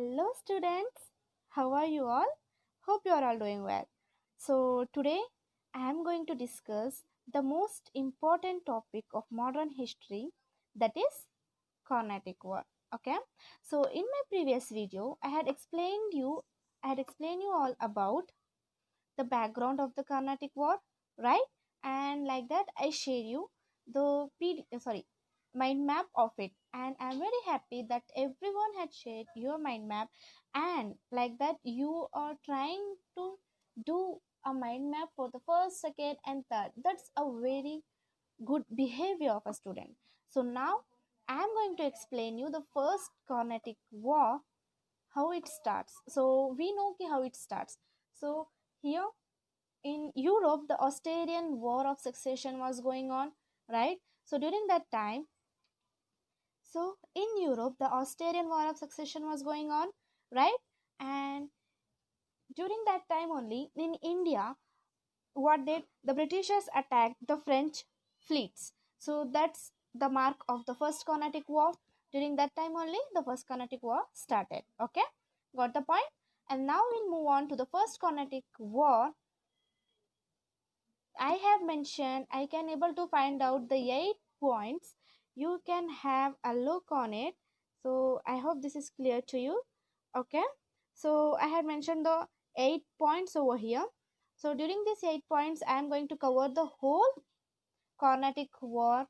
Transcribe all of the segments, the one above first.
Hello students, how are you all? Hope you are all doing well. So today I am going to discuss the most important topic of modern history, that is Carnatic War. Okay, so in my previous video I had explained you all about the background of the Carnatic War, right? And like that, I share you the mind map of it. And I'm very happy that everyone had shared your mind map, and like that, you are trying to do a mind map for the first, second, and third. That's a very good behavior of a student. So now I'm going to explain you the first Carnatic War, how it starts. So we know how it starts. So here in Europe, the Austrian War of Succession was going on, right? So during that time, so in Europe, the Austrian War of Succession was going on, right? And during that time only, in India, what did the Britishers attack the French fleets? So that's the mark of the First Carnatic War. During that time only, the First Carnatic War started. Okay, got the point? And now we'll move on to the First Carnatic War. I have mentioned, I can able to find out the 8 points. You can have a look on it. So I hope this is clear to you. Okay, so I had mentioned the 8 points over here. So during these 8 points, I am going to cover the whole Carnatic War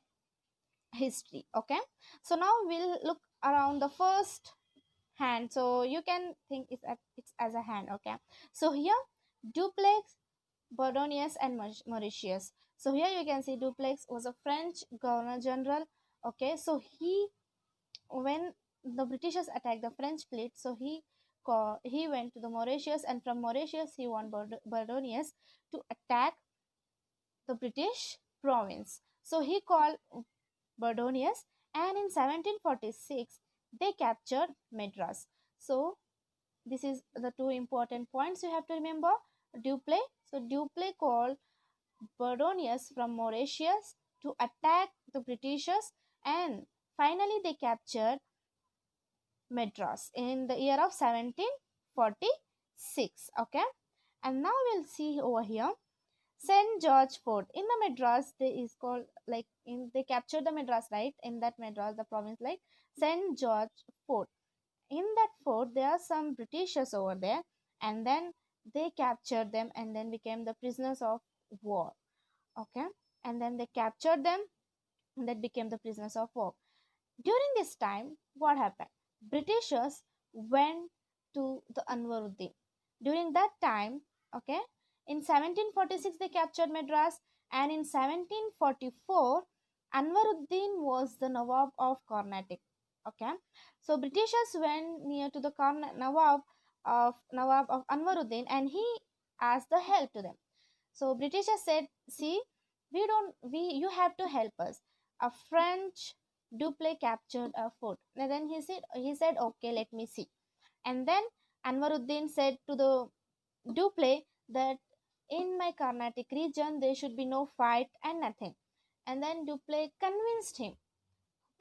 history. Okay, so now we'll look around the first hand. So you can think it's as a hand. Okay, so here Duplex, Bordonius, and Mauritius. So here you can see Duplex was a French governor general. Okay, so when the Britishers attacked the French fleet, so he went to the Mauritius, and from Mauritius he won Bordonius to attack the British province. So he called Bordonius, and in 1746 they captured Madras. So this is the two important points you have to remember. Dupleix. So Dupleix called Bordonius from Mauritius to attack the Britishers, and finally they captured Madras in the year of 1746. Okay, and now we'll see over here St. George Fort in the Madras. They is called they captured the Madras, right? In that Madras, the province, like St. George Fort. In that fort, there are some Britishers over there, and then they captured them and then became the prisoners of war. Okay, and then they captured them and that became the prisoners of war. During this time, what happened? Britishers went to the Anwaruddin. During that time, okay, in 1746 they captured Madras, and in 1744 Anwaruddin was the Nawab of Carnatic. Okay, so Britishers went near to the Nawab of Anwaruddin, and he asked the help to them. So Britishers said, "See, you have to help us. A French Dupleix captured a fort." And then he said, "Okay, let me see." And then Anwaruddin said to the Dupleix that in my Carnatic region there should be no fight and nothing. And then Dupleix convinced him.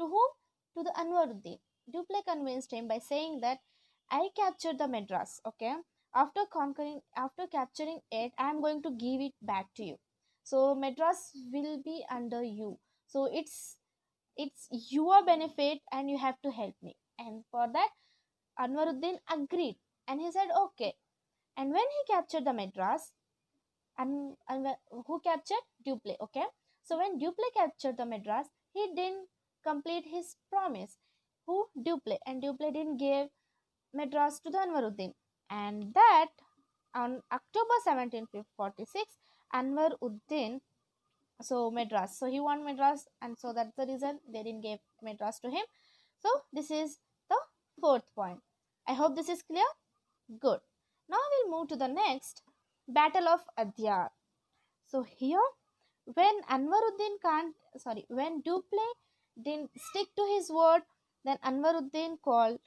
To whom? To the Anwaruddin. Dupleix convinced him by saying that I captured the Madras. Okay, after capturing it, I am going to give it back to you. So Madras will be under you. So it's your benefit, and you have to help me. And for that, Anwaruddin agreed, and he said okay. And when he captured the Madras, and who captured Dupleix? Okay, so when Dupleix captured the Madras, he didn't complete his promise. Who? Dupleix. And Dupleix didn't give Madras to the Anwaruddin, and that on October 1746, Anwaruddin, so Madras, so he won Madras, and so that's the reason they didn't give Madras to him. So this is the fourth point. I hope this is clear. Good. Now we'll move to the next, Battle of Adyar. So here, when when Dupleix didn't stick to his word, then Anwaruddin called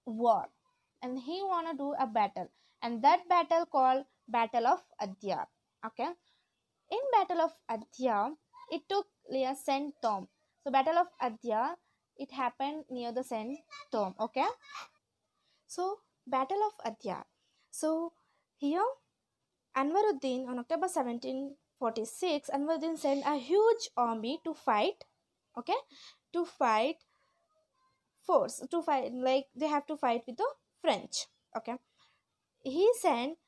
war, and he wanna do a battle, and that battle called Battle of Adyar. Okay, in Battle of Adyar, it took near Saint Tom. So Battle of Adyar, it happened near the Saint Tom. Okay, So Battle of Adyar. So here Anwaruddin on October 1746, Anwaruddin sent a huge army to fight, okay, to fight force, to fight, like they have to fight with the French, okay. He sent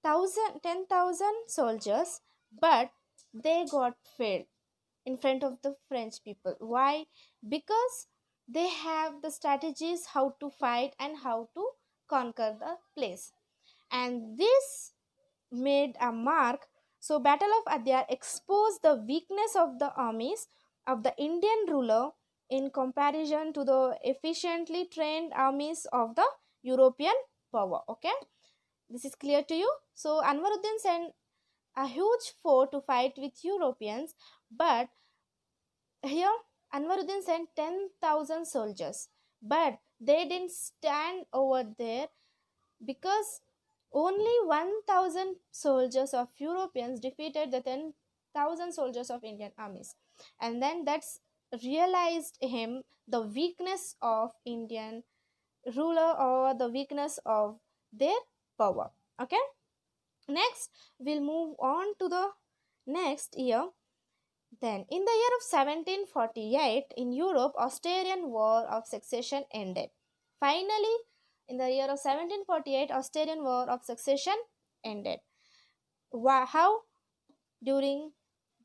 10,000 soldiers, but they got failed in front of the French people. Why? Because they have the strategies how to fight and how to conquer the place, and this made a mark. So Battle of Adyar exposed the weakness of the armies of the Indian ruler in comparison to the efficiently trained armies of the European power. Okay, this is clear to you. So Anwaruddin sent a huge foe to fight with Europeans, but here Anwaruddin sent 10,000 soldiers, but they didn't stand over there because only 1,000 soldiers of Europeans defeated the 10,000 soldiers of Indian armies. And then that's realized him the weakness of Indian ruler or the weakness of their power. Okay, next we'll move on to the next year. Then in the year of 1748 in Europe, Austrian War of Succession ended. Finally, in the year of 1748, Austrian War of Succession ended. How? During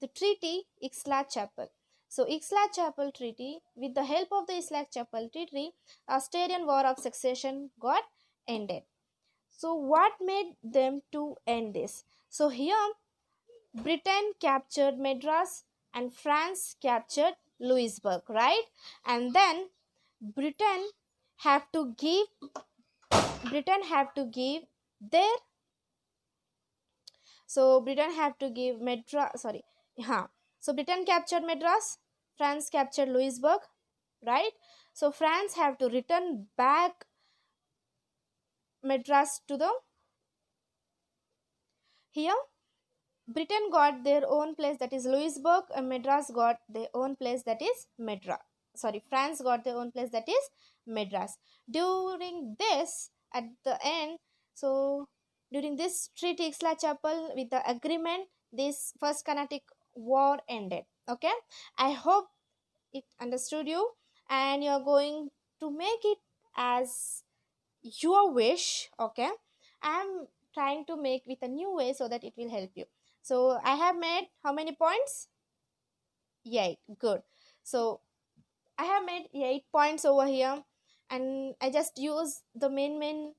the treaty Aix-la-Chapelle. So Aix-la-Chapelle Treaty, with the help of the Aix-la-Chapelle Treaty, Austrian War of Succession got ended. So what made them to end this? So here Britain captured Madras and France captured Louisburg, right? And then Britain have to give their, so Britain have to give Madras, sorry, so Britain captured Madras, France captured Louisburg, right? So France have to return back Madras to the, here Britain got their own place, that is Louisburg, and Madras got their own place, that is Madras. Sorry, France got their own place, that is Madras. During this, at the end, so during this treaty Aix-la-Chapelle, with the agreement, this first Carnatic war ended. Okay, I hope it understood you, and you are going to make it as your wish. Okay, I am trying to make with a new way so that it will help you. So I have made how many points? 8. Good. So I have made 8 points over here, and I just use the main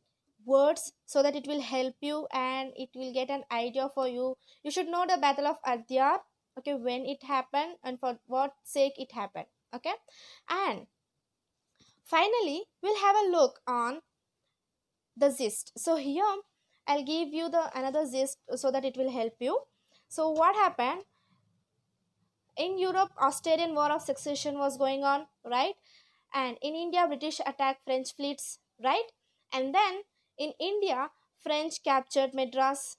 words so that it will help you and it will get an idea for you. You should know the Battle of Adyar, okay, when it happened and for what sake it happened. Okay, and finally we'll have a look on the gist. So here I'll give you the another gist so that it will help you. So what happened in Europe? Austrian War of Succession was going on, right? And in India, British attacked French fleets, right? And then in India, French captured Madras,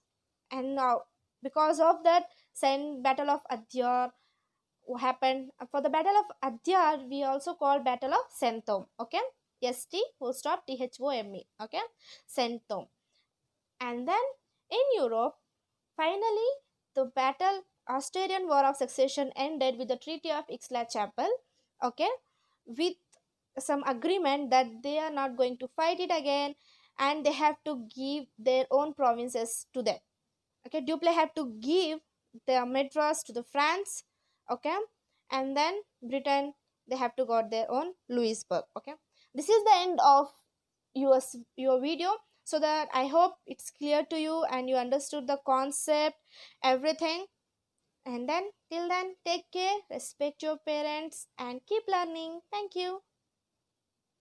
and now because of that, same Battle of Adyar happened. For the Battle of Adyar, we also call Battle of Saintonge. Okay, ST full stop THOME. Okay, Saintonge. And then in Europe, finally, the battle Austrian War of Succession ended with the Treaty of Aix-la-Chapelle, okay, with some agreement that they are not going to fight it again and they have to give their own provinces to them. Okay, Dupleix have to give the Madras to the France, okay, and then Britain, they have to got their own Louisburg. Okay, this is the end of your video, so that I hope it's clear to you and you understood the concept, everything. And then till then, take care, respect your parents, and keep learning. Thank you.